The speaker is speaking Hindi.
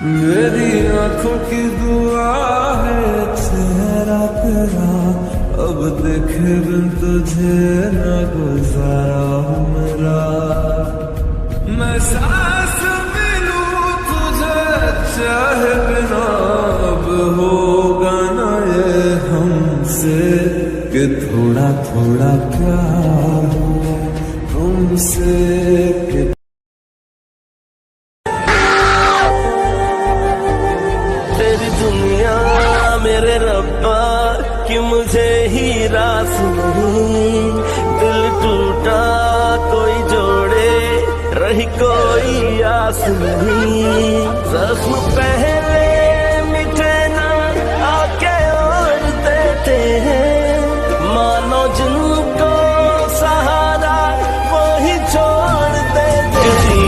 मेरी आंखों की दुआ है चेहरा तेरा, अब देखे बिन तुझे न गुजारा हूँ मेरा। मैं सांस भी लूं तुझे चाहे बिना, अब होगा ना ये हमसे कि थोड़ा थोड़ा प्यार हो तुमसे कि तेरी दुनिया मेरे रब्बा कि मुझे ही रास नहीं, दिल टूटा कोई जोड़े रही कोई आस नहीं, जख्म पहले